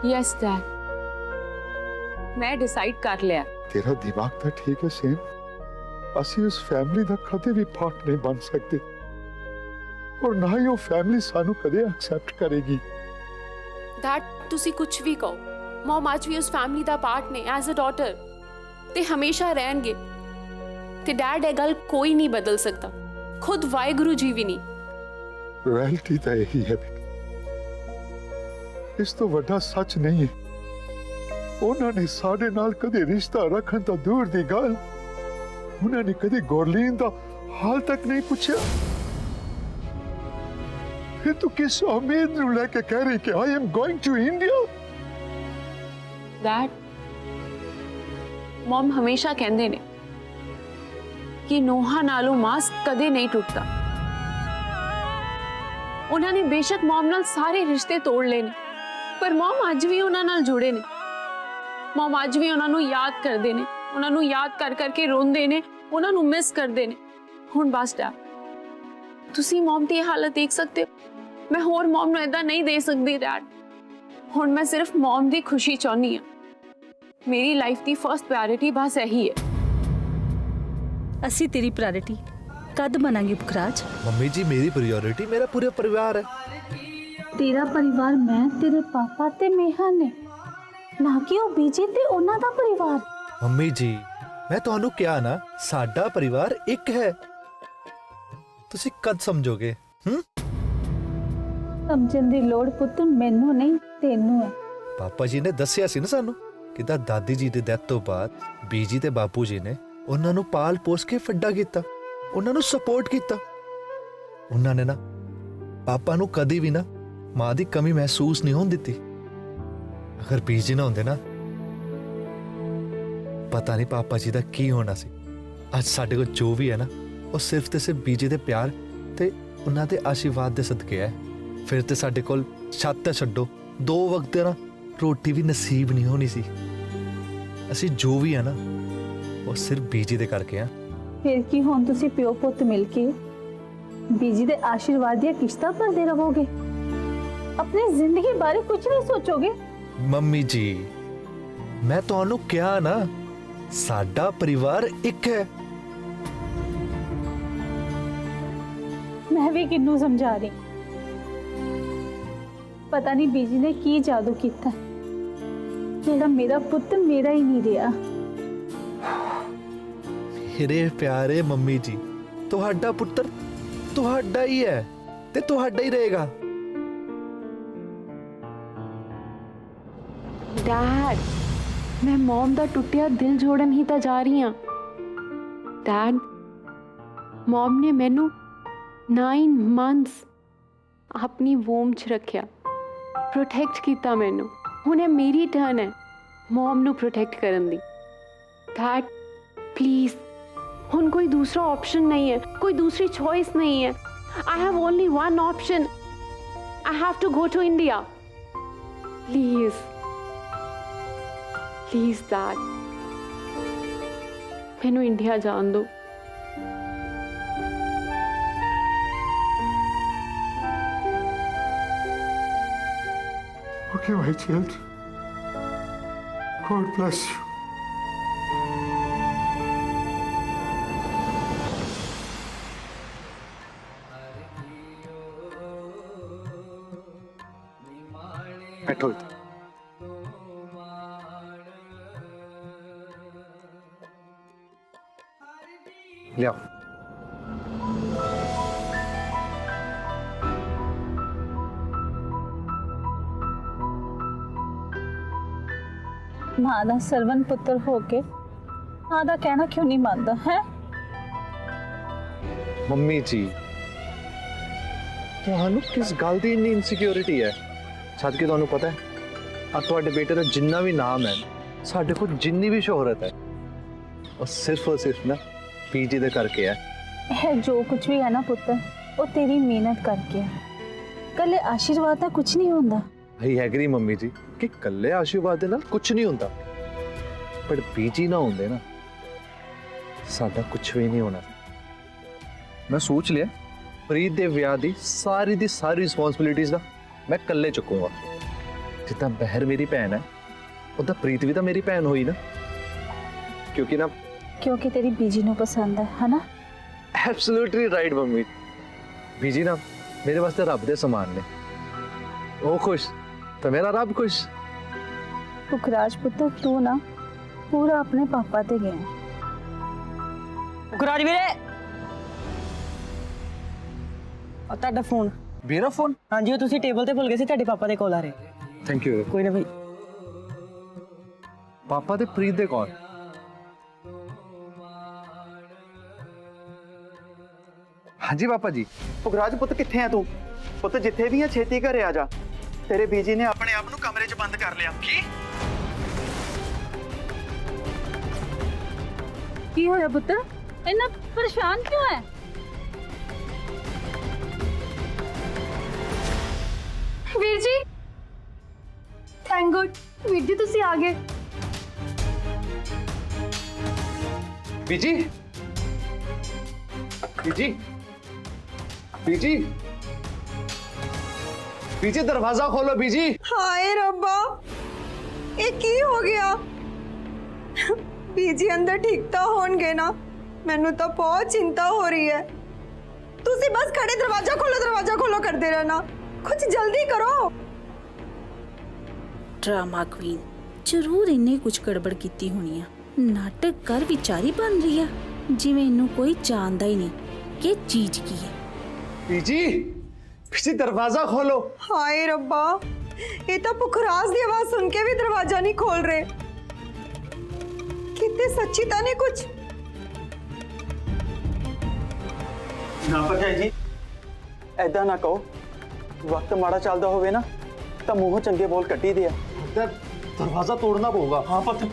Yes dad, मैं decide कर लिया। तेरा दिमाग तो ठीक है सेम, ਅਸੀਂ ਉਸ ਫੈਮਿਲੀ ਦਾ ਕਦੇ ਵੀ ਪਾਰਟ ਨਹੀਂ ਬਣ ਸਕਦੇ ਔਰ ਨਾ ਹੀ ਉਹ ਫੈਮਿਲੀ ਸਾਨੂੰ ਕਦੇ ਐਕਸੈਪਟ ਕਰੇਗੀ। डैड ਤੁਸੀਂ ਕੁਝ ਵੀ ਕਹੋ, ਮਮ ਅੱਜ ਵੀ ਉਸ ਫੈਮਿਲੀ ਦਾ ਪਾਰਟ ਨੇ ਐਜ਼ ਅ ਡਾਟਰ, ਤੇ ਹਮੇਸ਼ਾ ਰਹਿਣਗੇ। ਤੇ ਡੈਡ ਇਹ ਗੱਲ ਕੋਈ ਨਹੀਂ ਬਦਲ ਸਕਦਾ, ਖੁਦ ਵਾਹਿਗੁਰੂ ਜੀ ਵੀ ਨਹੀਂ। ਰਿਐਲਿਟੀ ਤਾਂ ਇਹੀ ਹੈ, ਇਸ ਤੋਂ ਵੱਡਾ ਸੱਚ ਨਹੀਂ ਹੈ। ਉਹਨਾਂ ਨੇ ਸਾਡੇ ਨਾਲ ਕਦੇ ਰਿਸ਼ਤਾ ਰੱਖਣ ਤੋਂ ਦੂਰ ਦੀ ਗੱਲ, ਉਹਨਾਂ ਨੇ ਕਦੇ ਗੁਰਲੀਨ ਦਾ ਹਾਲ ਤੱਕ ਨਹੀਂ ਪੁੱਛਿਆ। ਫਿਰ ਤੂੰ ਕਿਸ ਉਮੀਦ ਨੂੰ ਲੈ ਕੇ ਕਹਿ ਰਹੀ ਕਿ I am going to India? Dad, mum ਹਮੇਸ਼ਾ ਕਹਿੰਦੇ ਨੇ ਕਿ ਨੋਹਾਂ ਨਾਲੋਂ ਮਾਸ ਕਦੇ ਨਹੀਂ ਟੁੱਟਦਾ। ਉਹਨਾਂ ਨੇ ਬੇਸ਼ੱਕ ਮਮ ਨਾਲ ਸਾਰੇ ਰਿਸ਼ਤੇ ਤੋੜ ਲਏ ਨੇ, ਪਰ ਮਮ ਅੱਜ ਵੀ ਉਹਨਾਂ ਨਾਲ ਜੁੜੇ ਨੇ। ਮਮ ਅੱਜ ਵੀ ਉਹਨਾਂ ਨੂੰ ਯਾਦ ਕਰਦੇ ਨੇ, ਉਹਨਾਂ ਨੂੰ ਯਾਦ ਕਰ ਕਰਕੇ ਰੋਂਦੇ ਨੇ, ਉਹਨਾਂ ਨੂੰ ਮਿਸ ਕਰਦੇ ਨੇ। ਹੁਣ ਬਸ ਡੈਡ, ਤੁਸੀਂ ਮਮ ਦੀ ਹਾਲਤ ਦੇਖ ਸਕਦੇ ਹੋ, ਮੈਂ ਹੋਰ ਮਮ ਨੂੰ ਏਦਾਂ ਨਹੀਂ ਦੇ ਸਕਦੀ ਡੈਡ। ਹੁਣ ਮੈਂ ਸਿਰਫ ਮਮ ਦੀ ਖੁਸ਼ੀ ਚਾਹੁੰਦੀ ਹਾਂ। ਮੇਰੀ ਲਾਈਫ ਦੀ ਫਰਸਟ ਪ੍ਰਾਇੋਰਟੀ ਬਸ ਇਹੀ ਹੈ। ਅਸੀਂ ਤੇਰੀ ਪ੍ਰਾਇੋਰਟੀ ਕਦ ਬਣਾਂਗੇ ਪੁਖਰਾਜ? मम्मी जी मेरी प्रायोरिटी मेरा पूरा परिवार है। ਤੇਰਾ ਪਰਿਵਾਰ ਮੈਂ, ਤੇਰੇ ਪਾਪਾ ਤੇ ਮੇਹਾ ਨੇ, ਨਾ ਕਿ ਉਹ ਬੀਜੀ ਤੇ ਉਹਨਾਂ ਦਾ ਪਰਿਵਾਰ। मम्मी जी मैं ਤੁਹਾਨੂੰ ਕਿਹਾ ਨਾ, ਸਾਡਾ ਪਰਿਵਾਰ ਇੱਕ ਹੈ। ਤੁਸੀਂ ਕਦ ਸਮਝੋਗੇ? ਸਮਝਣ ਦੀ ਲੋੜ ਪੁੱਤ ਮੈਨੂੰ ਨਹੀਂ, ਤੈਨੂੰ ਹੈ। ਪਾਪਾ ਜੀ ਨੇ ਦੱਸਿਆ ਸੀ ਨਾ ਸਾਨੂੰ ਕਿਦਾਂ ਦਾਦੀ ਜੀ ਦੀ ਡੈਥ ਤੋਂ ਬਾਅਦ ਬੀਜੀ ਤੇ ਬਾਪੂ ਜੀ ਨੇ ਉਹਨਾਂ ਨੂੰ ਪਾਲ ਪੋਸ ਕੇ ਵੱਡਾ ਕੀਤਾ, ਉਹਨਾਂ ਨੂੰ ਸਪੋਰਟ ਕੀਤਾ। ਉਹਨਾਂ ਨੇ ਨਾ ਪਾਪਾ ਨੂੰ ਕਦੀ ਵੀ ਨਾ ਮਾਂ ਦੀ ਕਮੀ ਮਹਿਸੂਸ ਨਹੀਂ ਹੋਣ ਦਿੱਤੀ। ਅਗਰ ਬੀਜੀ ਨਾ ਹੁੰਦੇ ਨਾ, ਪਤਾ ਨਹੀਂ ਪਾਪਾ ਜੀ ਦਾ ਕੀ ਹੋਣਾ ਸੀ। ਅੱਜ ਸਾਡੇ ਕੋਲ ਜੋ ਵੀ ਹੈ ਨਾ, ਉਹ ਸਿਰਫ ਤੇ ਸਿਰਫ ਬੀਜੀ ਦੇ ਪਿਆਰ ਤੇ ਉਹਨਾਂ ਦੇ ਆਸ਼ੀਰਵਾਦ ਦੇ ਸਦਕੇ ਹੈ। ਫਿਰ ਤੇ ਸਾਡੇ ਕੋਲ ਛੱਤ ਤੇ ਛੱਡੋ 2 ਵਕਤ ਨਾ ਰੋਟੀ ਵੀ ਨਸੀਬ ਨਹੀਂ ਹੋਣੀ ਸੀ। ਅਸੀਂ ਜੋ ਵੀ ਹੈ ਨਾ, ਉਹ ਸਿਰਫ ਬੀਜੀ ਦੇ ਕਰਕੇ ਆ। ਫਿਰ ਕੀ ਹੁਣ ਤੁਸੀਂ ਪਿਓ ਪੁੱਤ ਮਿਲ ਕੇ ਬੀਜੀ ਦੇ ਆਸ਼ੀਰਵਾਦ ਦੀਆਂ ਕਿਸ਼ਤਾਂ ਭਰਦੇ ਰਹੋਗੇ? ਆਪਣੀ ਜ਼ਿੰਦਗੀ ਬਾਰੇ ਕੁਝ ਨਹੀਂ ਸੋਚੋਗੇ? ਮੰਮੀ ਜੀ ਮੈਂ ਤੁਹਾਨੂੰ ਕਿਹਾ ਨਾ, ਸਾਡਾ ਪਰਿਵਾਰ ਇੱਕ ਹੈ। ਮੈਂ ਵੀ ਕਿੰਨੂੰ ਸਮਝਾ ਰਹੀ, ਪਤਾ ਨਹੀਂ ਬੀਜੀ ਨੇ ਕੀ ਜਾਦੂ ਕੀਤਾ ਜਿਹੜਾ ਮੇਰਾ ਪੁੱਤ ਮੇਰਾ ਹੀ ਨਹੀਂ ਰਿਹਾ। ਮੇਰੇ ਪਿਆਰੇ ਮੰਮੀ ਜੀ, ਤੁਹਾਡਾ ਪੁੱਤਰ ਤੁਹਾਡਾ ਹੀ ਹੈ ਤੇ ਤੁਹਾਡਾ ਹੀ ਰਹੇਗਾ। ਡੈਡ, ਮੈਂ ਮਮ ਦਾ ਟੁੱਟਿਆ ਦਿਲ ਜੋੜਨ ਹੀ ਤਾਂ ਜਾ ਰਹੀ ਹਾਂ। ਡੈਡ, ਮਮ ਨੇ ਮੈਨੂੰ 9 ਮੰਥਸ ਆਪਣੀ ਵੋਮ 'ਚ ਰੱਖਿਆ, ਪ੍ਰੋਟੈਕਟ ਕੀਤਾ ਮੈਨੂੰ। ਹੁਣ ਇਹ ਮੇਰੀ ਟਰਨ ਹੈ ਮਮ ਨੂੰ ਪ੍ਰੋਟੈਕਟ ਕਰਨ ਦੀ। ਡੈਡ ਪਲੀਜ਼, ਹੁਣ ਕੋਈ ਦੂਸਰਾ ਆਪਸ਼ਨ ਨਹੀਂ ਹੈ, ਕੋਈ ਦੂਸਰੀ ਚੋਇਸ ਨਹੀਂ ਹੈ। I have only one option. I have to go to India. Please. Please, Dad. मैनू इंडिया जान दो। Okay, my child. God bless you. बैठो इधर। ले आओ। ਮਾਂ ਦਾ ਸਰਵਨ ਪੁੱਤਰ ਹੋ ਕੇ ਮਾਂ ਦਾ ਕਹਿਣਾ ਕਿਉਂ ਨਹੀਂ ਮੰਨਦਾ ਹੈ? ਮੰਮੀ ਜੀ ਤੁਹਾਨੂੰ ਕਿਸ ਗੱਲ ਦੀ ਇੰਨੀ ਇਨਸਿਕਿਉਰਿਟੀ ਹੈ? ਜਦ ਕਿ ਤੁਹਾਨੂੰ ਪਤਾ ਹੈ ਆ ਤੁਹਾਡੇ ਬੇਟੇ ਦਾ ਜਿੰਨਾ ਵੀ ਨਾਮ ਹੈ, ਸਾਡੇ ਕੋਲ ਜਿੰਨੀ ਵੀ ਸ਼ੋਹਰਤ ਹੈ, ਉਹ ਸਿਰਫ ਨਾ ਬੀਜੀ ਦੇ ਕਰਕੇ ਹੈ। ਇਹ ਜੋ ਕੁਝ ਵੀ ਹੈ ਨਾ ਪੁੱਤਰ, ਉਹ ਤੇਰੀ ਮਿਹਨਤ ਕਰਕੇ ਹੈ। ਕੱਲੇ ਆਸ਼ੀਰਵਾਦ ਦਾ ਕੁਝ ਨਹੀਂ ਹੁੰਦਾ। ਆਈ ਐਗਰੀ ਮੰਮੀ ਜੀ ਕਿ ਕੱਲੇ ਆਸ਼ੀਰਵਾਦ ਦੇ ਨਾਲ ਕੁਝ ਨਹੀਂ ਹੁੰਦਾ, ਪਰ ਬੀਜੀ ਨਾ ਹੁੰਦੇ ਨਾ ਸਾਡਾ ਕੁਝ ਵੀ ਨਹੀਂ ਹੋਣਾ। ਮੈਂ ਸੋਚ ਲਿਆ ਪ੍ਰੀਤ ਦੇ ਵਿਆਹ ਦੀ ਸਾਰੀ ਰਿਸਪੌਂਸਿਬਿਲਿਟੀਜ਼ ਦਾ ਮੈਂ ਇਕੱਲੇ ਚੁੱਕੂੰਗਾ। ਜਿੱਦਾਂ ਬਹਿਰ ਮੇਰੀ ਭੈਣ ਹੈ ਉਦਾਂ ਪ੍ਰੀਤ ਵੀ ਤਾਂ ਮੇਰੀ ਭੈਣ ਹੋਈ ਨਾ, ਕਿਉਂਕਿ ਨਾ क्योंकि तेरी बीजी नु पसंद है ना? Absolutely right mummy. ਬੀਜੀ ਨਾ ਮੇਰੇ ਵਾਸਤੇ ਰੱਬ ਦੇ ਸਮਾਨ ਨੇ, ਉਹ ਖੁਸ਼ ਤਾਂ ਮੇਰਾ ਰੱਬ ਖੁਸ਼। पुखराज पुत्र तू ना पूरा अपने पापा ते गया है। ਗੁਰਾਜ ਵੀਰੇ ਆ ਤੁਹਾਡਾ ਫੋਨ। ਮੇਰਾ ਫੋਨ? ਹਾਂਜੀ ਉਹ ਤੁਸੀਂ ਟੇਬਲ ਤੇ ਭੁੱਲ ਗਏ ਸੀ, ਤੁਹਾਡੇ ਪਾਪਾ ਦੇ ਕੋਲ ਆ ਰਹੇ। Thank you. ਕੋਈ ਨਾ ਭਾਈ। ਪਾਪਾ ਤੇ ਪ੍ਰੀਤ ਦੇ ਕੌਣ? ਹਾਂਜੀ ਪਾਪਾ ਜੀ। ਪੁਖਰਾਜ ਪੁੱਤ ਕਿੱਥੇ ਆ ਤੂੰ? ਪੁੱਤ ਜਿੱਥੇ ਵੀ ਆ ਛੇਤੀ ਘਰੇ ਆ ਜਾ। ਤੇਰੇ ਬੀਜੀ ਨੇ ਆਪਣੇ ਆਪ ਨੂੰ ਕਮਰੇ 'ਚ ਬੰਦ ਕਰ ਲਿਆ। की होया पुत्र? इतना परेशान क्यों है? ਵੀਰ ਜੀ, ਥੈਂਕ ਗੋਡ ਵੀਰ ਜੀ ਤੁਸੀਂ ਆ ਗਏ। ਬੀਜੀ, ਬੀਜੀ, ਬੀਜੀ, ਬੀਜੀ ਦਰਵਾਜ਼ਾ ਖੋਲੋ ਬੀਜੀ। ਹਾਏ ਰੱਬਾ, ਇਹ ਕੀ ਹੋ ਗਿਆ? ਬੀਜੀ ਅੰਦਰ ਠੀਕ ਤਾਂ ਹੋਣਗੇ ਨਾ? ਮੈਨੂੰ ਤਾਂ ਬਹੁਤ ਚਿੰਤਾ ਹੋ ਰਹੀ ਹੈ। ਤੁਸੀਂ ਬਸ ਖੜੇ ਦਰਵਾਜ਼ਾ ਖੋਲੋ ਕਰਦੇ ਰਹਿਣਾ। ਕੁਝ ਜਲਦੀ ਕਰੋ। ड्रामा क्वीन जरूर इन्ने कुछ गड़बड़ कीती होनी है। नाटक कर विचारी बन रही है जिवें इन्नू कोई जानदा ही नहीं कि चीज की है। ਬੀਜੀ, ਬੀਜੀ ਦਰਵਾਜ਼ਾ ਖੋਲੋ। ਹਾਏ ਰੱਬਾ, ਇਹ ਤਾਂ ਪੁਖਰਾਜ ਦੀ ਆਵਾਜ਼ ਸੁਣ ਕੇ ਵੀ ਦਰਵਾਜ਼ਾ ਨਹੀਂ ਖੋਲ ਰਹੇ। ਕਿਤੇ ਸੱਚੀ ਤਾਂ ਨਹੀਂ ਕੁਝ? ਨਾ ਭਰਜਾਈ ਜੀ, ਐਦਾਂ ਨਾ ਕਹੋ। ਵਕਤ ਮਾੜਾ ਚੱਲਦਾ ਹੋਵੇ ਨਾ ਤਾਂ ਮੂੰਹੋਂ ਚੰਗੇ ਬੋਲ ਕੱਢੀ ਦੇ ਆ। ਦਰਵਾਜ਼ਾ ਤੋੜਨਾ ਪਊਗਾ। ਹਾਂ ਪੁੱਤ।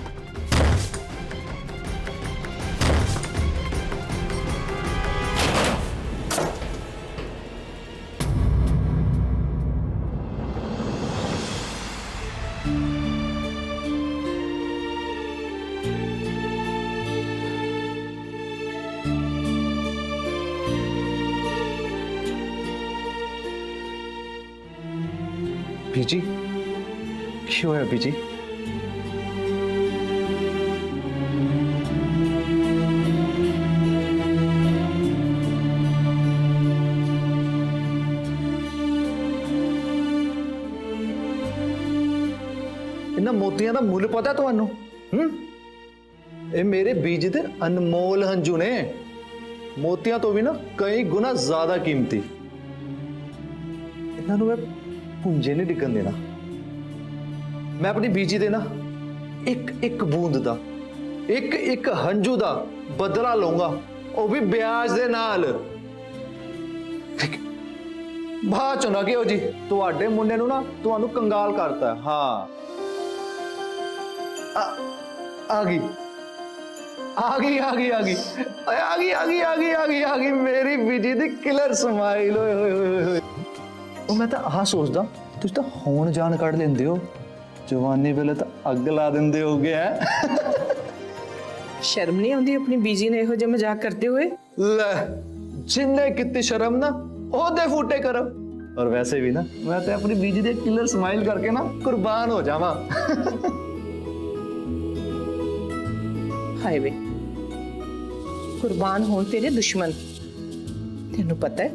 ਬੀਜੀ ਕੀ ਹੋਇਆ ਬੀਜੀ? ਇਹਨਾਂ ਮੋਤੀਆਂ ਦਾ ਮੁੱਲ ਪਤਾ ਤੁਹਾਨੂੰ? ਇਹ ਮੇਰੇ ਬੀਜ ਦੇ ਅਨਮੋਲ ਹੰਝੂ ਨੇ, ਮੋਤੀਆਂ ਤੋਂ ਵੀ ਨਾ ਕਈ ਗੁਣਾ ਜ਼ਿਆਦਾ ਕੀਮਤੀ। ਇਹਨਾਂ ਨੂੰ ਮੈਂ ਪੁੰਜੇ ਨਹੀਂ ਡਿੱਗਣ ਦੇਣਾ। ਮੈਂ ਆਪਣੀ ਬੀਜੀ ਦੇ ਨਾ ਇੱਕ ਇੱਕ ਬੂੰਦ ਦਾ, ਇੱਕ ਇੱਕ ਹੰਝੂ ਦਾ ਬਦਲਾ ਲਵਾਂਗਾ, ਉਹ ਵੀ ਵਿਆਜ ਦੇ ਨਾਲ। ਬਾਅਦ ਚੋਂ ਨਾ ਕਿਹੋ ਜੀ ਤੁਹਾਡੇ ਮੁੰਡੇ ਨੂੰ ਨਾ ਤੁਹਾਨੂੰ ਕੰਗਾਲ ਕਰਤਾ। ਹਾਂ ਆ ਗਈ ਮੇਰੀ ਬੀਜੀ ਦੀ ਕਿਲਰ ਸਮਾਈਲ। ਓਏ ਹੋਏ ਹੋਏ ਹੋਏ। ਉਹ ਮੈਂ ਤਾਂ ਆਹ ਸੋਚਦਾ ਤੁਸੀਂ ਤਾਂ ਹੁਣ ਜਾਨ ਕੱਢ ਲੈਂਦੇ ਹੋ, ਜਵਾਨੀ ਵੇਲੇ ਤਾਂ ਅੱਗ ਲਾ ਦਿੰਦੇ ਹੋਗੇ। ਸ਼ਰਮ ਨਹੀਂ ਆਉਂਦੀ ਆਪਣੀ ਬੀਜੀ ਨੇ ਇਹੋ ਜਿਹਾ ਮਜ਼ਾਕ ਕਰਦੇ ਹੋਏ? ਲੈ ਜਿੰਨੇ ਕਿਤੇ ਸ਼ਰਮ ਨਾ ਉਹਦੇ ਫੂਟੇ ਕਰੋ। ਔਰ ਵੈਸੇ ਵੀ ਨਾ ਮੈਂ ਤਾਂ ਆਪਣੀ ਬੀਜੀ ਦੇ ਕਿਲਰ ਸਮਾਈਲ ਕਰਕੇ ਨਾ ਕੁਰਬਾਨ ਹੋ ਜਾਵਾਂ। ਹਾਏ ਵੇ, ਕੁਰਬਾਨ ਹੋਣ ਤੇਰੇ ਦੁਸ਼ਮਨ। ਤੈਨੂੰ ਪਤਾ ਹੈ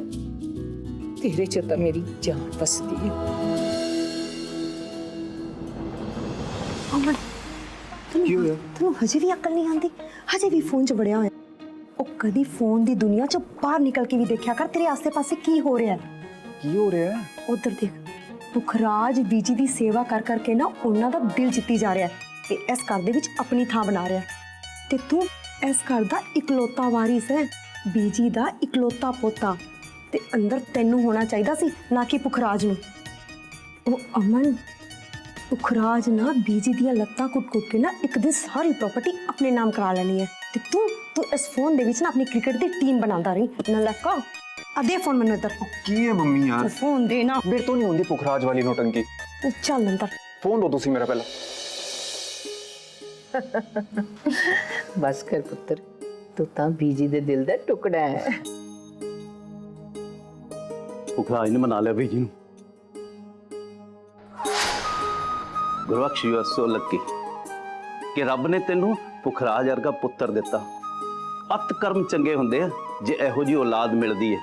ਤੇਰੇ ਚ ਤਾਂ ਮੇਰੀ ਜਾਨ ਵਸਦੀ ਹੈ। ਅਮਨ, ਕੀ ਹੋਇਆ? ਤੈਨੂੰ ਹਜੇ ਵੀ ਅਕਲ ਨਹੀਂ ਆਉਂਦੀ? ਹਜੇ ਵੀ ਫੋਨ 'ਚ ਵੜਿਆ ਹੋਇਆ। ਉਹ ਕਦੀ ਫੋਨ ਦੀ ਦੁਨੀਆ 'ਚੋਂ ਬਾਹਰ ਨਿਕਲ ਕੇ ਵੀ ਦੇਖਿਆ ਕਰ, ਤੇਰੇ ਆਸੇ-ਪਾਸੇ ਕੀ ਹੋ ਰਿਹਾ ਹੈ। ਕੀ ਹੋ ਰਿਹਾ ਹੈ? ਉਧਰ ਦੇਖ, ਪੁਖਰਾਜ ਬੀਜੀ ਦੀ ਸੇਵਾ ਕਰ ਕਰਕੇ ਨਾ ਉਹਨਾਂ ਦਾ ਦਿਲ ਜਿੱਤੀ ਜਾ ਰਿਹਾ ਹੈ ਤੇ ਇਸ ਘਰ ਦੇ ਵਿੱਚ ਆਪਣੀ ਥਾਂ ਬਣਾ ਰਿਹਾ ਹੈ। ਤੇ ਤੂੰ ਇਸ ਘਰ ਦਾ ਇਕਲੌਤਾ ਵਾਰਿਸ ਹੈ, ਬੀਜੀ ਦਾ ਇਕਲੌਤਾ ਪੋਤਾ, ਤੇ ਅੰਦਰ ਤੈਨੂੰ ਹੋਣਾ ਚਾਹੀਦਾ ਸੀ, ਨਾ ਕਿ ਪੁਖਰਾਜ ਨੂੰ। ਉਹ ਅਮਨ, ਪੁਖਰਾਜ ਨਾ ਬੀਜੀ ਦੀਆਂ ਲੱਤਾਂ ਕੁੱਟ-ਕੁੱਟ ਕੇ ਨਾ ਇੱਕ ਦਿਨ ਸਾਰੀ ਪ੍ਰਾਪਰਟੀ ਆਪਣੇ ਨਾਮ ਕਰਾ ਲੈਣੀ ਹੈ। ਤੇ ਤੂੰ ਇਸ ਫੋਨ ਦੇ ਵਿੱਚ ਨਾ ਆਪਣੀ ਕ੍ਰਿਕਟ ਦੀ ਟੀਮ ਬਣਾਉਂਦਾ ਰਹੀ। ਨਲਕਾ ਅਦੇ ਫੋਨ ਮੈਨੂੰ ਇੱਧਰ ਕੀ ਹੈ ਮੰਮੀ ਯਾਰ? ਫੋਨ ਦੇ ਨਾ। ਮੇਰੇ ਤੋਂ ਨਹੀਂ ਹੁੰਦੀ ਪੁਖਰਾਜ ਵਾਲੀ ਨੋਟੰਕੀ। ਤੂੰ ਚੱਲ ਅੰਦਰ। ਫੋਨ ਦੋ ਤੁਸੀਂ ਮੇਰਾ ਪਹਿਲਾਂ। ਬਸ ਕਰ ਪੁੱਤਰ, ਤੂੰ ਤਾਂ ਬੀਜੀ ਦੇ ਦਿਲ ਦਾ ਟੁਕੜਾ ਹੈ। ਪੁਖਰਾਜ ਨੇ ਮਨਾ ਲਿਆ ਬੀਜੀ ਨੂੰ। Gurbakhsh you are so lucky ਕਿ ਰੱਬ ਨੇ ਤੈਨੂੰ ਪੁਖਰਾਜ ਵਰਗਾ ਪੁੱਤਰ ਦਿੱਤਾ। ਅਤ ਕਰਮ ਚੰਗੇ ਹੁੰਦੇ ਆ ਜੇ ਇਹੋ ਜਿਹੀ ਔਲਾਦ ਮਿਲਦੀ ਹੈ।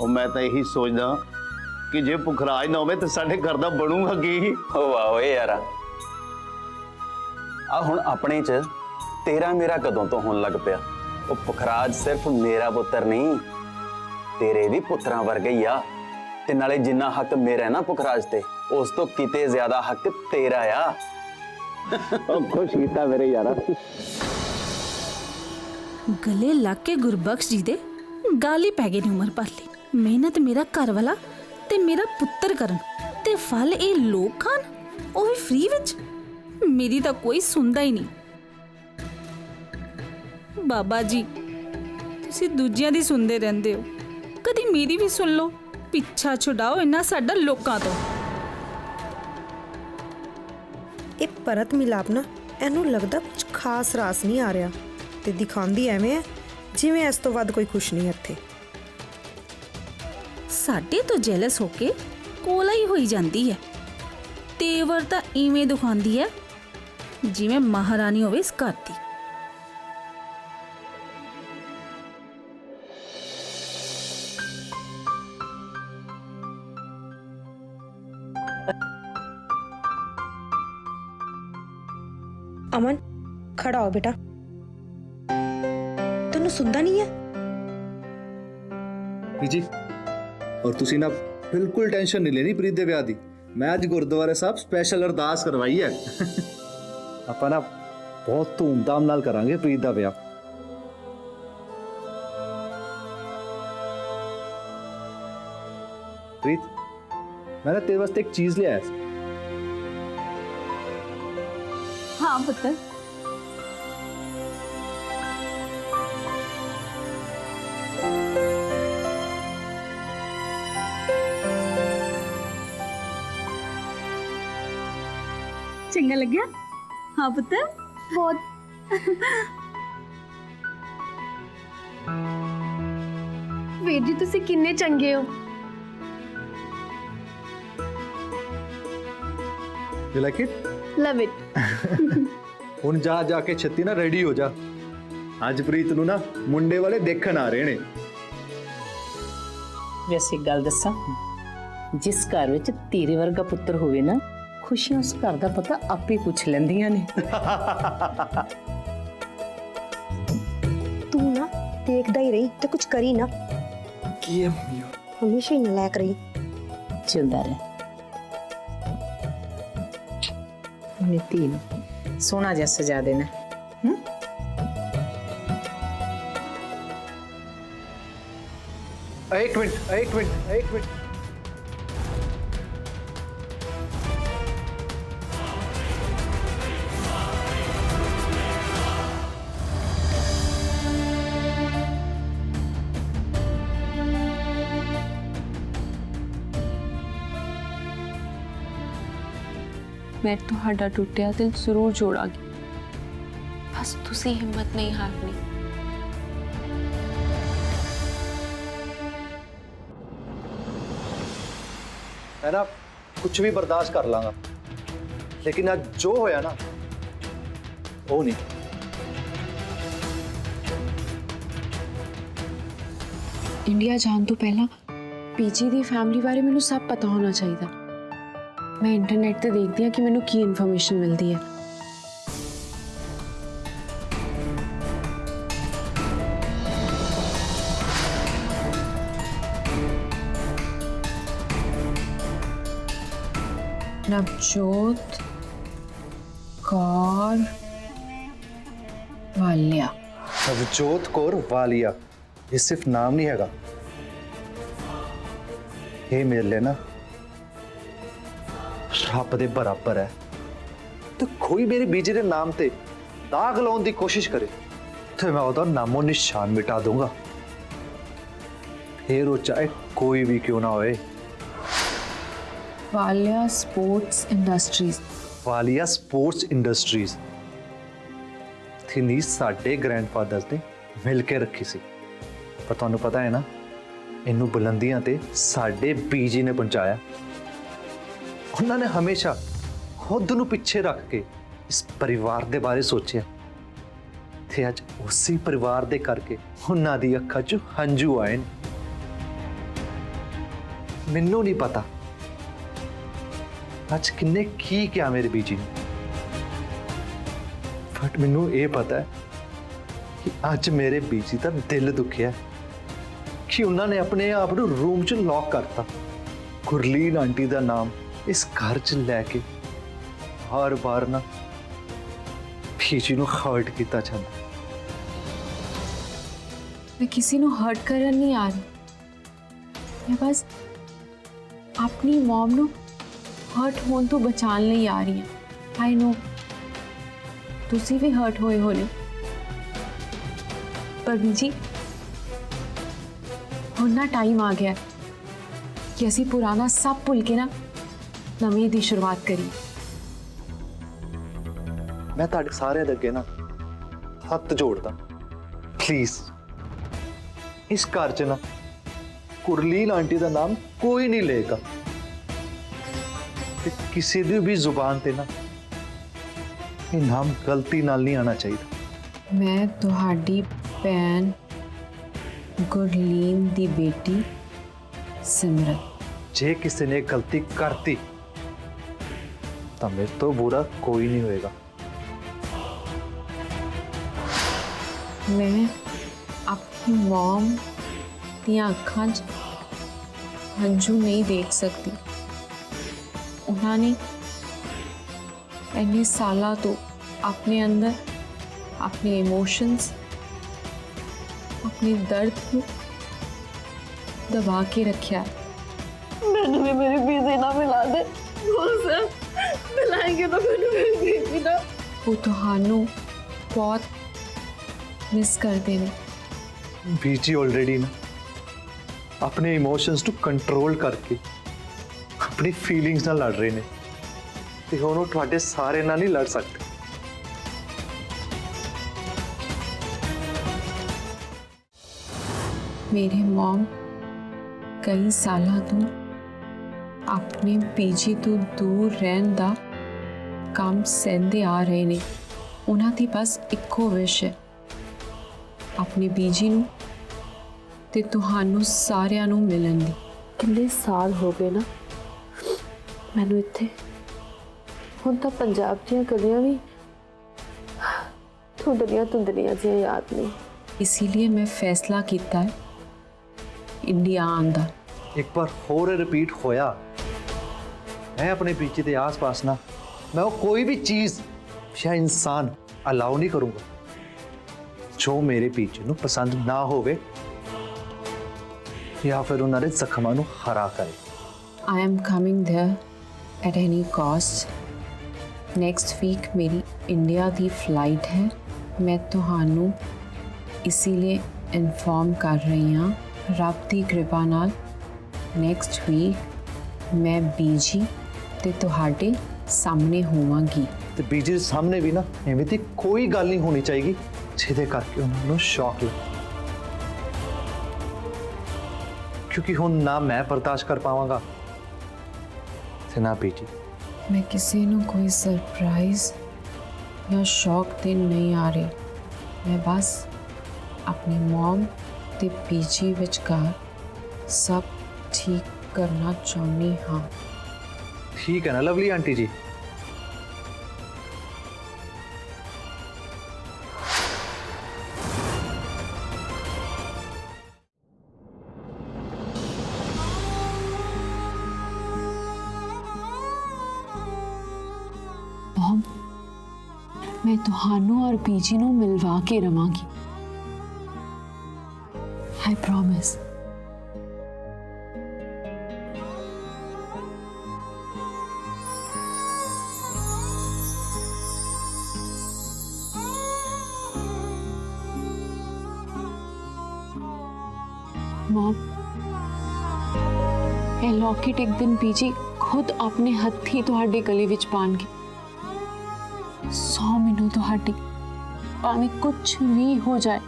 ਉਹ ਮੈਂ ਤਾਂ ਇਹੀ ਸੋਚਦਾ ਕਿ ਜੇ ਪੁਖਰਾਜ ਨਾ ਹੋਵੇ ਤਾਂ ਸਾਡੇ ਘਰ ਦਾ ਬਣੂਗਾ ਕੀ। ਓ ਵਾਹ ਓਏ ਯਾਰਾ, ਆ ਹੁਣ ਆਪਣੇ ਚ ਤੇਰਾ ਮੇਰਾ ਕਦੋਂ ਤੋਂ ਹੋਣ ਲੱਗ ਪਿਆ। ਉਹ ਪੁਖਰਾਜ ਸਿਰਫ ਮੇਰਾ ਪੁੱਤਰ ਨਹੀਂ, ਤੇਰੇ ਵੀ ਪੁੱਤਰਾਂ ਵਰਗਾ ਹੀ ਆ। ਤੇ ਨਾਲੇ ਜਿੰਨਾ ਹੱਕ ਮੇਰਾ ਹੈ ਨਾ ਪੁਖਰਾਜ ਤੇ, ਉਸ ਤੋਂ ਕਿਤੇ ਜ਼ਿਆਦਾ ਹੱਕ ਤੇਰਾ ਆ। ਉਹ ਖੁਸ਼ ਕੀਤਾ ਮੇਰੇ ਯਾਰਾ। ਗਲੇ ਲੱਗ ਕੇ ਗੁਰਬਖਸ਼ ਜੀ ਦੇ ਗਾਲੀ ਪੈ ਗਈ ਨੀ ਉਮਰ ਭਰ ਲਈ। ਮਿਹਨਤ ਮੇਰਾ ਘਰ ਵਾਲਾ ਤੇ ਮੇਰਾ ਪੁੱਤਰ ਕਰਨ ਤੇ ਫਲ ਇਹ ਲੋਕ ਖਾਣ, ਉਹ ਵੀ ਫ੍ਰੀ ਵਿੱਚ। ਮੇਰੀ ਤਾਂ ਕੋਈ ਸੁਣਦਾ ਹੀ ਨਹੀਂ। ਬਾਬਾ ਜੀ ਤੁਸੀਂ ਦੂਜਿਆਂ ਦੀ ਸੁਣਦੇ ਰਹਿੰਦੇ ਹੋ, ਕਦੀ ਮੇਰੀ ਵੀ ਸੁਣ ਲਓ। ਪਿੱਛਾ ਛੁਡਾਓ ਇਹਨਾਂ ਸਾਡਾ ਲੋਕਾਂ ਤੋਂ। ਇਹ ਪਰਤ ਮਿਲਾਪ ਨਾ ਇਹਨੂੰ ਲੱਗਦਾ ਕੁਝ ਖਾਸ ਰਾਸ ਨਹੀਂ ਆ ਰਿਹਾ ਤੇ ਦਿਖਾਉਂਦੀ ਐਵੇਂ ਹੈ ਜਿਵੇਂ ਇਸ ਤੋਂ ਵੱਧ ਕੋਈ ਖੁਸ਼ ਨਹੀਂ ਇੱਥੇ। ਸਾਡੇ ਤੋਂ ਜੈਲਸ ਹੋ ਕੇ ਕੋਲਾ ਹੀ ਹੋਈ ਜਾਂਦੀ ਹੈ। ਤੇਵਰ ਤਾਂ ਇਵੇਂ ਦਿਖਾਉਂਦੀ ਹੈ ਜਿਵੇਂ ਮਹਾਰਾਣੀ ਹੋਵੇ ਇਸ ਘਰ ਦੀ। ਅਮਨ ਖੜਾ ਹੋ ਬੇਟਾ, ਤੈਨੂੰ ਸੁਣਦਾ ਨਹੀਂ ਹੈ? ਬੀਜੀ ਔਰ ਤੁਸੀਂ ਨਾ ਬਿਲਕੁਲ ਟੈਨਸ਼ਨ ਨਹੀਂ ਲੈਣੀ ਪ੍ਰੀਤ ਦੇ ਵਿਆਹ ਦੀ। ਮੈਂ ਅੱਜ ਗੁਰਦੁਆਰੇ ਸਾਹਿਬ ਸਪੈਸ਼ਲ ਅਰਦਾਸ ਕਰਵਾਈ ਹੈ। ਆਪਾਂ ਨਾ ਬਹੁਤ ਧੂਮਧਾਮ ਨਾਲ ਕਰਾਂਗੇ ਪ੍ਰੀਤ ਦਾ ਵਿਆਹ। ਪ੍ਰੀਤ ਮੈਂ ਨਾ ਤੇਰੇ ਵਾਸਤੇ ਇੱਕ ਚੀਜ਼ ਲਿਆਇਆ ਸੀ। हाँ पुत्र। चंगा लग गया? हाँ पुत्र बहुत। ਵੀਰ ਜੀ ਤੁਸੀਂ ਕਿੰਨੇ ਚੰਗੇ ਹੋ। You like it? Love it. ਹੁਣ ਜਾ ਜਾ ਕੇ ਛੱਤੀ ਨਾ ਰੈਡੀ ਹੋ ਜਾ। ਅੱਜ ਪ੍ਰੀਤ ਨੂੰ ਨਾ ਮੁੰਡੇ ਵਾਲੇ ਦੇਖਣ ਆ ਰਹੇ ਨੇ। ਵੈਸੇ ਇੱਕ ਗੱਲ ਦੱਸਾਂ, ਜਿਸ ਘਰ ਵਿੱਚ ਤੇਰੇ ਵਰਗਾ ਪੁੱਤਰ ਹੋਵੇ ਨਾ, ਖੁਸ਼ੀਆਂ ਉਸ ਘਰ ਦਾ ਪਤਾ ਆਪੇ ਪੁੱਛ ਲੈਂਦੀਆਂ ਨੇ। ਤੂੰ ਨਾ ਦੇਖਦਾ ਹੀ ਰਹੀ ਤੇ ਕੁਝ ਕਰੀ ਨਾ। ਕੀ ਹੈ ਹਮੇਸ਼ਾ ਹੀ ਨਲਾਇਕ ਰਹੀ। ਚਲਦਾ ਰਹਿ। ਨੀਤੀ ਨੂੰ ਸੋਹਣਾ ਜਿਹਾ ਸਜਾ ਦੇਣਾ। ਇੱਕ ਮਿੰਟ। ਮੈਂ ਤੁਹਾਡਾ ਟੁੱਟਿਆ ਦਿਲ ਜ਼ਰੂਰ ਜੋੜਾਂਗੀ, ਬਸ ਤੁਸੀਂ ਹਿੰਮਤ ਨਹੀਂ ਹਾਰਨੀ। ਮੈਂ ਨਾ ਕੁਝ ਵੀ ਬਰਦਾਸ਼ਤ ਕਰ ਲਾਂਗਾ, ਲੇਕਿਨ ਅੱਜ ਜੋ ਹੋਇਆ ਨਾ ਉਹ ਨਹੀਂ। ਇੰਡੀਆ ਜਾਣ ਤੋਂ ਪਹਿਲਾਂ ਪੀਜੀ ਦੀ ਫੈਮਿਲੀ ਬਾਰੇ ਮੈਨੂੰ ਸਭ ਪਤਾ ਹੋਣਾ ਚਾਹੀਦਾ। ਮੈਂ ਇੰਟਰਨੈਟ ਤੇ ਦੇਖਦੀ ਹਾਂ ਕਿ ਮੈਨੂੰ ਕੀ ਇਨਫੋਰਮੇਸ਼ਨ ਮਿਲਦੀ ਹੈ। ਨਵਜੋਤ ਕੌਰ ਵਾਲੀਆ। ਨਵਜੋਤ ਕੌਰ ਵਾਲੀਆ, ਇਹ ਸਿਰਫ ਨਾਮ ਨਹੀਂ ਹੈਗਾ, ਇਹ ਮੇਰੇ ਲਈ ਨਾ ਰੱਬ ਦੇ ਬਰਾਬਰ ਹੈ। ਤੇ ਕੋਈ ਮੇਰੇ ਬੀਜੇ ਦੇ ਨਾਮ ਤੇ ਦਾਗ ਲਾਉਣ ਦੀ ਕੋਸ਼ਿਸ਼ ਕਰੇ ਤੇ ਮੈਂ ਉਹਦਾ ਨਾਮੋ ਨਿਸ਼ਾਨ ਮਿਟਾ ਦੂੰਗਾ, ਫਿਰ ਉਹ ਚਾਹੇ ਕੋਈ ਵੀ ਕਿਉਂ ਨਾ ਹੋਏ। ਵਾਲੀਆ ਸਪੋਰਟਸ ਇੰਡਸਟਰੀਜ਼। ਵਾਲੀਆ ਸਪੋਰਟਸ ਇੰਡਸਟਰੀਜ਼ ਥੀ ਸਾਡੇ ਗ੍ਰੈਂਡਫਾਦਰਸ ਨੇ ਮਿਲ ਕੇ ਰੱਖੀ ਸੀ, ਪਰ ਤੁਹਾਨੂੰ ਪਤਾ ਹੈ ਨਾ, ਇਹਨੂੰ ਬੁਲੰਦੀਆਂ ਤੇ ਸਾਡੇ ਬੀਜੀ ਨੇ ਪਹੁੰਚਾਇਆ। ਉਹਨਾਂ ਨੇ ਹਮੇਸ਼ਾ ਖੁਦ ਨੂੰ ਪਿੱਛੇ ਰੱਖ ਕੇ ਇਸ ਪਰਿਵਾਰ ਦੇ ਬਾਰੇ ਸੋਚਿਆ ਤੇ ਅੱਜ ਉਸੇ ਪਰਿਵਾਰ ਦੇ ਕਰਕੇ ਉਹਨਾਂ ਦੀ ਅੱਖਾਂ 'ਚ ਹੰਝੂ ਆਏ ਨੇ। ਮੈਨੂੰ ਨਹੀਂ ਪਤਾ ਅੱਜ ਕਿੰਨੇ ਕੀ ਕਿਹਾ ਮੇਰੇ ਬੀਜੀ ਨੂੰ, ਬਟ ਮੈਨੂੰ ਇਹ ਪਤਾ ਹੈ ਕਿ ਅੱਜ ਮੇਰੇ ਬੀਜੀ ਦਾ ਦਿਲ ਦੁਖਿਆ ਕਿ ਉਹਨਾਂ ਨੇ ਆਪਣੇ ਆਪ ਨੂੰ ਰੂਮ 'ਚ ਲੌਕ ਕਰਤਾ। ਗੁਰਲੀਨ ਆਂਟੀ ਦਾ ਨਾਮ ਇਸ ਘਰ 'ਚ ਲੈ ਕੇ ਹਰ ਵਾਰ ਨਾ ਬੀਜੀ ਨੂੰ ਹਰਟ ਕੀਤਾ ਜਾਂਦਾ। मैं किसी ਨੂੰ ਹਰਟ ਕਰਨ ਨਹੀਂ ਆ ਰਹੀ, ਮੈਂ ਬਸ ਆਪਣੀ ਮਮ ਨੂੰ ਹਰਟ ਹੋਣ ਤੋਂ ਬਚਾਉਣ ਲਈ ਆ ਰਹੀ ਹਾਂ। ਆਈ ਨੋ ਤੁਸੀਂ ਵੀ ਹਰਟ ਹੋਏ ਹੋਣੇ, ਪਰ ਬੀਜੀ ਹੁਣ ਨਾ ਟਾਈਮ ਆ ਗਿਆ ਕਿ ਅਸੀਂ ਪੁਰਾਣਾ ਸਭ ਭੁੱਲ ਕੇ ਨਾ ਨਵੀਂ ਦੀ ਸ਼ੁਰੂਆਤ ਕਰੀਏ। ਮੈਂ ਤੁਹਾਡੇ ਸਾਰਿਆਂ ਦੇ ਅੱਗੇ ਨਾ ਹੱਥ ਜੋੜਦਾ, ਪਲੀਜ਼ ਇਸ ਘਰ 'ਚ ਨਾ ਗੁਰਲੀਨ ਆਂਟੀ ਦਾ ਨਾਮ ਕੋਈ ਨਹੀਂ ਲਏਗਾ ਤੇ ਕਿਸੇ ਦੀ ਵੀ ਜ਼ੁਬਾਨ ਤੇ ਨਾ ਇਹ ਨਾਮ ਗਲਤੀ ਨਾਲ ਨਹੀਂ ਆਣਾ ਚਾਹੀਦਾ। ਮੈਂ ਤੁਹਾਡੀ ਭੈਣ ਗੁਰਲੀਨ ਦੀ ਬੇਟੀ ਸਿਮਰਤ। ਜੇ ਕਿਸੇ ਨੇ ਗਲਤੀ ਕਰਤੀ ਤਾਂ ਮੇਰੇ ਤੋਂ ਬੁਰਾ ਕੋਈ ਨਹੀਂ ਹੋਏਗਾ। ਮੈਂ ਆਪਣੀ ਮਮ ਦੀਆਂ ਅੱਖਾਂ 'ਚ ਹੰਝੂ ਨਹੀਂ ਦੇਖ ਸਕਦੀ। ਉਹਨਾਂ ਨੇ ਇੰਨੇ ਸਾਲਾਂ ਤੋਂ ਆਪਣੇ ਅੰਦਰ ਆਪਣੇ ਇਮੋਸ਼ਨਸ, ਆਪਣੇ ਦਰਦ ਨੂੰ ਦਬਾ ਕੇ ਰੱਖਿਆ। ਮੈਨੂੰ ਵੀ ਮੇਰੀ ਬੀਜੀ ਨਾਲ ਮਿਲਾ ਦੇ ਸਰ, ਮਿਲਾएंगे तो ਮੈਨੂੰ ਮੇਰੀ ਬੀਜੀ ਨਾਲ। ਉਹ ਤੁਹਾਨੂੰ ਬਹੁਤ ਮਿਸ ਕਰਦੇ ਨੇ। ਬੀਜੀ ਆਲਰੇਡੀ ਨਾ ਆਪਣੇ ਇਮੋਸ਼ਨਸ ਨੂੰ ਕੰਟਰੋਲ ਕਰਕੇ ਆਪਣੀ ਫੀਲਿੰਗਸ ਨਾਲ ਲੜ ਰਹੇ ਨੇ ਤੇ ਹੁਣ ਉਹ ਤੁਹਾਡੇ ਸਾਰੇ ਨਾਲ ਨਹੀਂ ਲੜ ਸਕਦੇ। ਮੇਰੇ ਮਮ ਕਈ ਸਾਲਾਂ ਤੋਂ ਆਪਣੇ ਪੀਜੀ ਤੋਂ ਦੂਰ ਰਹਿਣ ਦਾ ਕੰਮ ਸਹਿੰਦੇ ਆ ਰਹੇ ਨੇ। ਉਹਨਾਂ ਦੀ ਬਸ ਇੱਕੋ ਵਿਸ਼ ਹੈ ਆਪਣੇ ਬੀਜੀ ਨੂੰ ਤੇ ਤੁਹਾਨੂੰ ਸਾਰਿਆਂ ਨੂੰ ਮਿਲਣ ਦੀ। ਕਿੰਨੇ ਸਾਲ ਹੋ ਗਏ ਨਾ ਮੈਨੂੰ ਇੱਥੇ, ਹੁਣ ਤਾਂ ਪੰਜਾਬ ਦੀਆਂ ਗਲੀਆਂ ਵੀ ਧੁੰਦਲੀਆਂ ਧੁੰਦਲੀਆਂ ਜਿਹੀਆਂ ਯਾਦ ਨਹੀਂ। इसीलिए मैं फैसला किया है इंडिया आने का। ਇੱਕ ਵਾਰ ਹੋਰ ਰਿਪੀਟ ਹੋਇਆ ਮੈਂ ਆਪਣੇ ਪੀछे ਦੇ ਆਸ-ਪਾਸ ਨਾ ਮੈਂ ਉਹ ਕੋਈ ਵੀ ਚੀਜ਼ ਜਾਂ ਇਨਸਾਨ ਅਲਾਉ ਨਹੀਂ ਕਰੂੰਗਾ ਜੋ ਮੇਰੇ ਪੀछे ਨੂੰ ਪਸੰਦ ਨਾ ਹੋਵੇ ਜਾਂ ਫਿਰ ਉਹਨਾਂ ਦੇ ਜ਼ਖਮਾਂ ਨੂੰ ਹਰਾ ਕਰੇ। I am coming there at any cost. Next week मेरी इंडिया की फ्लाइट है। मैं ਤੁਹਾਨੂੰ इसीलिए इन्फॉर्म कर रही हाँ रब की कृपा नाल नैक्सट वीक मैं बीजी ते तुहाडे सामने होवांगी। ਤੇ ਬੀਜੀ ਦੇ ਸਾਹਮਣੇ ਵੀ ਨਾ ਐਵੇਂ ਦੀ ਕੋਈ ਗੱਲ ਨਹੀਂ ਹੋਣੀ ਚਾਹੀਦੀ ਜਿਹਦੇ ਕਰਕੇ ਉਹਨਾਂ ਨੂੰ ਸ਼ੌਕ ਲੱਗੇ, ਕਿਉਂਕਿ ਹੁਣ ਨਾ ਮੈਂ ਬਰਦਾਸ਼ਤ ਕਰ ਪਾਵਾਂਗਾ ਤੇ ਨਾ ਬੀਜੀ। मैं किसी ਨੂੰ कोई सरप्राइज या शौक देन नहीं आ रही। मैं बस अपनी मॉम ते पीजी विचकार सब ठीक करना चाहनी हाँ। ठीक है ना लवली आंटी जी। मॉम मैं तुहानू और पीजी नू मिलवा के रवांगी। I promise. मॉम ਇਹ लॉकेट एक दिन पीजी खुद अपने हत्थी तुहाडे गले विच पाणगे। 100 मैनू तुहाडी भावें कुछ भी हो जाए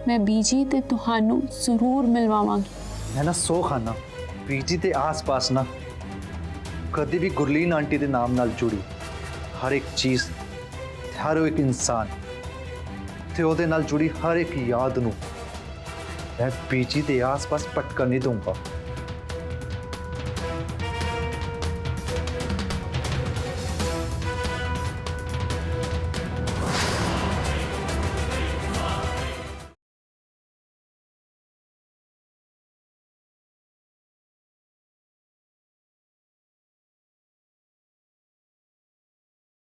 मैं बीजी ते तुहानू जरूर मिलवावांगी। मैं ना सो खाना बीजी के आस पास ना ਕਦੇ ਵੀ ਗੁਰਲੀਨ ਆਂਟੀ ਦੇ ਨਾਮ ਨਾਲ ਜੁੜੀ ਹਰ ਇੱਕ ਚੀਜ਼, ਹਰ ਇੱਕ ਇਨਸਾਨ ਤੇ ਉਹਦੇ ਨਾਲ ਜੁੜੀ ਹਰ ਇੱਕ ਯਾਦ ਨੂੰ ਮੈਂ ਬੀਜੀ ਦੇ ਆਸ-ਪਾਸ ਭਟਕਣ ਨਹੀਂ ਦਊਂਗਾ।